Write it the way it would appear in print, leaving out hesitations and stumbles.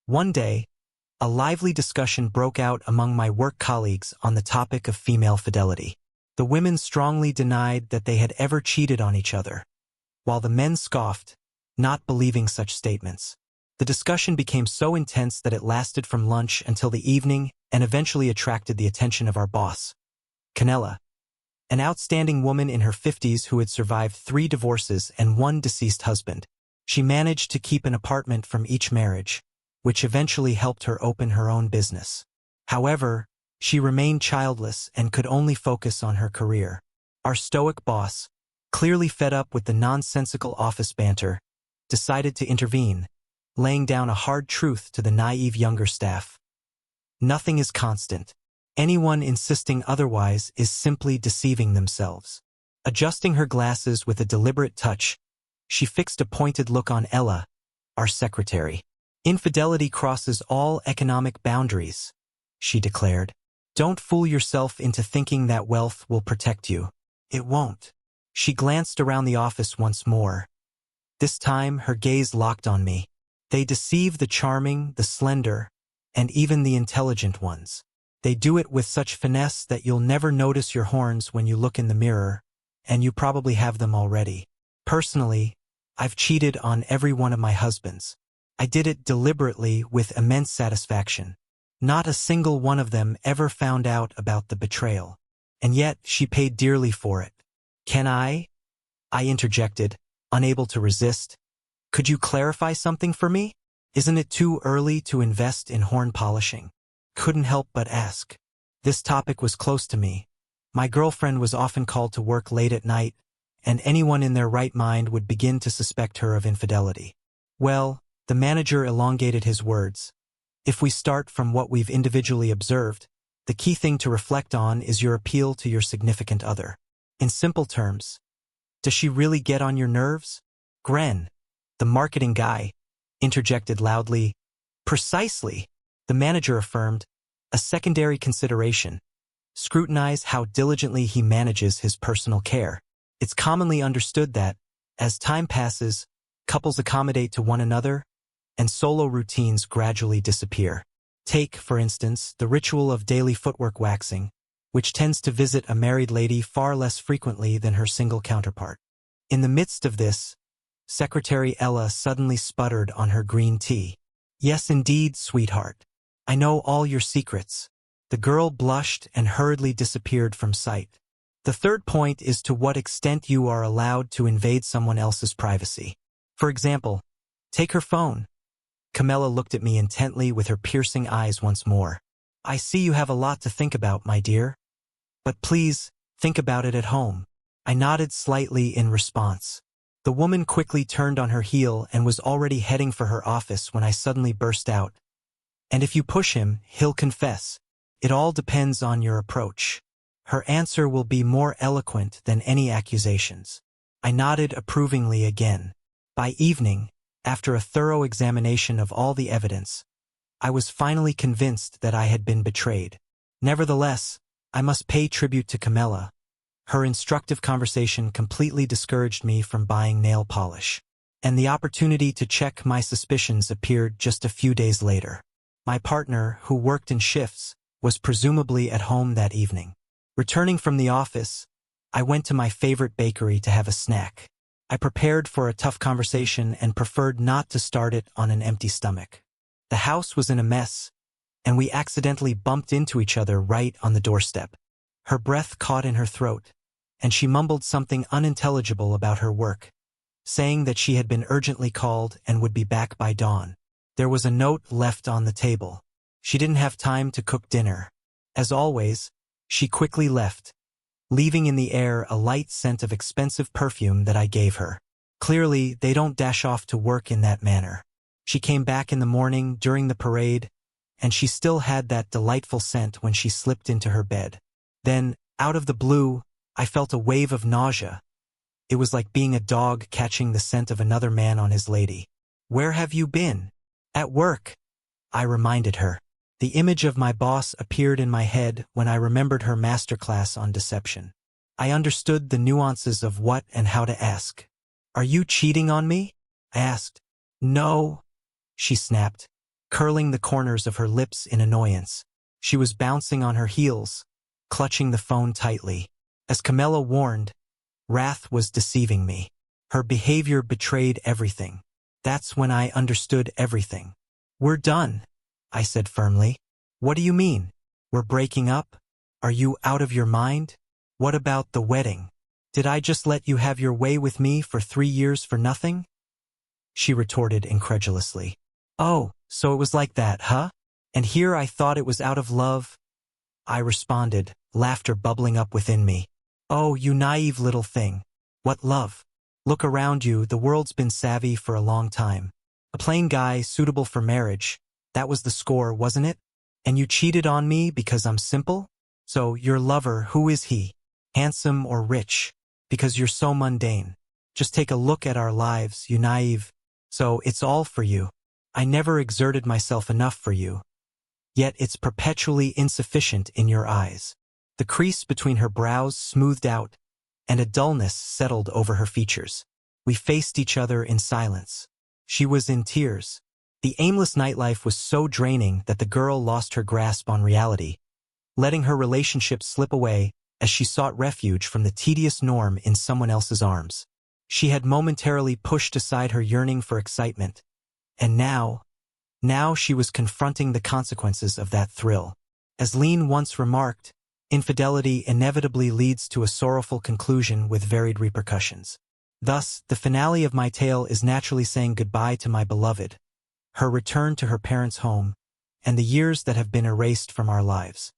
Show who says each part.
Speaker 1: One day, a lively discussion broke out among my work colleagues on the topic of female fidelity. The women strongly denied that they had ever cheated on each other, while the men scoffed, not believing such statements. The discussion became so intense that it lasted from lunch until the evening and eventually attracted the attention of our boss, Canella, an outstanding woman in her 50s who had survived 3 divorces and 1 deceased husband. She managed to keep an apartment from each marriage, which eventually helped her open her own business. However, she remained childless and could only focus on her career. Our stoic boss, clearly fed up with the nonsensical office banter, decided to intervene, laying down a hard truth to the naive younger staff. Nothing is constant. Anyone insisting otherwise is simply deceiving themselves. Adjusting her glasses with a deliberate touch, she fixed a pointed look on Ella, our secretary. Infidelity crosses all economic boundaries, she declared. Don't fool yourself into thinking that wealth will protect you. It won't. She glanced around the office once more. This time, her gaze locked on me. They deceive the charming, the slender, and even the intelligent ones. They do it with such finesse that you'll never notice your horns when you look in the mirror, and you probably have them already. Personally, I've cheated on every one of my husbands. I did it deliberately with immense satisfaction. Not a single one of them ever found out about the betrayal. And yet, she paid dearly for it. Can I interjected, unable to resist. Could you clarify something for me? Isn't it too early to invest in horn polishing? Couldn't help but ask. This topic was close to me. My girlfriend was often called to work late at night, and anyone in their right mind would begin to suspect her of infidelity. Well, the manager elongated his words. If we start from what we've individually observed, the key thing to reflect on is your appeal to your significant other. In simple terms, does she really get on your nerves? Gren, the marketing guy, interjected loudly. Precisely, the manager affirmed. A secondary consideration. Scrutinize how diligently he manages his personal care. It's commonly understood that, as time passes, couples accommodate to one another, and solo routines gradually disappear. Take, for instance, the ritual of daily footwork waxing, which tends to visit a married lady far less frequently than her single counterpart. In the midst of this, Secretary Ella suddenly sputtered on her green tea. Yes, indeed, sweetheart. I know all your secrets. The girl blushed and hurriedly disappeared from sight. The third point is to what extent you are allowed to invade someone else's privacy. For example, take her phone. Camilla looked at me intently with her piercing eyes once more. I see you have a lot to think about, my dear. But please, think about it at home. I nodded slightly in response. The woman quickly turned on her heel and was already heading for her office when I suddenly burst out. And if you push him, he'll confess. It all depends on your approach. Her answer will be more eloquent than any accusations. I nodded approvingly again. By evening, after a thorough examination of all the evidence, I was finally convinced that I had been betrayed. Nevertheless, I must pay tribute to Camilla. Her instructive conversation completely discouraged me from buying nail polish, and the opportunity to check my suspicions appeared just a few days later. My partner, who worked in shifts, was presumably at home that evening. Returning from the office, I went to my favorite bakery to have a snack. I prepared for a tough conversation and preferred not to start it on an empty stomach. The house was in a mess, and we accidentally bumped into each other right on the doorstep. Her breath caught in her throat, and she mumbled something unintelligible about her work, saying that she had been urgently called and would be back by dawn. There was a note left on the table. She didn't have time to cook dinner. As always, she quickly left, leaving in the air a light scent of expensive perfume that I gave her. Clearly, they don't dash off to work in that manner. She came back in the morning during the parade, and she still had that delightful scent when she slipped into her bed. Then, out of the blue, I felt a wave of nausea. It was like being a dog catching the scent of another man on his lady. Where have you been? At work, I reminded her. The image of my boss appeared in my head when I remembered her masterclass on deception. I understood the nuances of what and how to ask. Are you cheating on me? I asked. No, she snapped. curling the corners of her lips in annoyance. She was bouncing on her heels, clutching the phone tightly. As Camilla warned, wrath was deceiving me. Her behavior betrayed everything. That's when I understood everything. "We're done," I said firmly. "What do you mean? We're breaking up? Are you out of your mind? What about the wedding? Did I just let you have your way with me for 3 years for nothing?" She retorted incredulously. "Oh, so it was like that, huh? And here I thought it was out of love?" I responded, laughter bubbling up within me. "Oh, you naive little thing. What love? Look around you, the world's been savvy for a long time. A plain guy suitable for marriage, that was the score, wasn't it? And you cheated on me because I'm simple? So, your lover, who is he? Handsome or rich? Because you're so mundane. Just take a look at our lives, you naive. So, it's all for you. I never exerted myself enough for you. Yet it's perpetually insufficient in your eyes." The crease between her brows smoothed out, and a dullness settled over her features. We faced each other in silence. She was in tears. The aimless nightlife was so draining that the girl lost her grasp on reality, letting her relationship slip away as she sought refuge from the tedious norm in someone else's arms. She had momentarily pushed aside her yearning for excitement, and now she was confronting the consequences of that thrill. As Lean once remarked, infidelity inevitably leads to a sorrowful conclusion with varied repercussions. Thus, the finale of my tale is naturally saying goodbye to my beloved, her return to her parents' home, and the years that have been erased from our lives.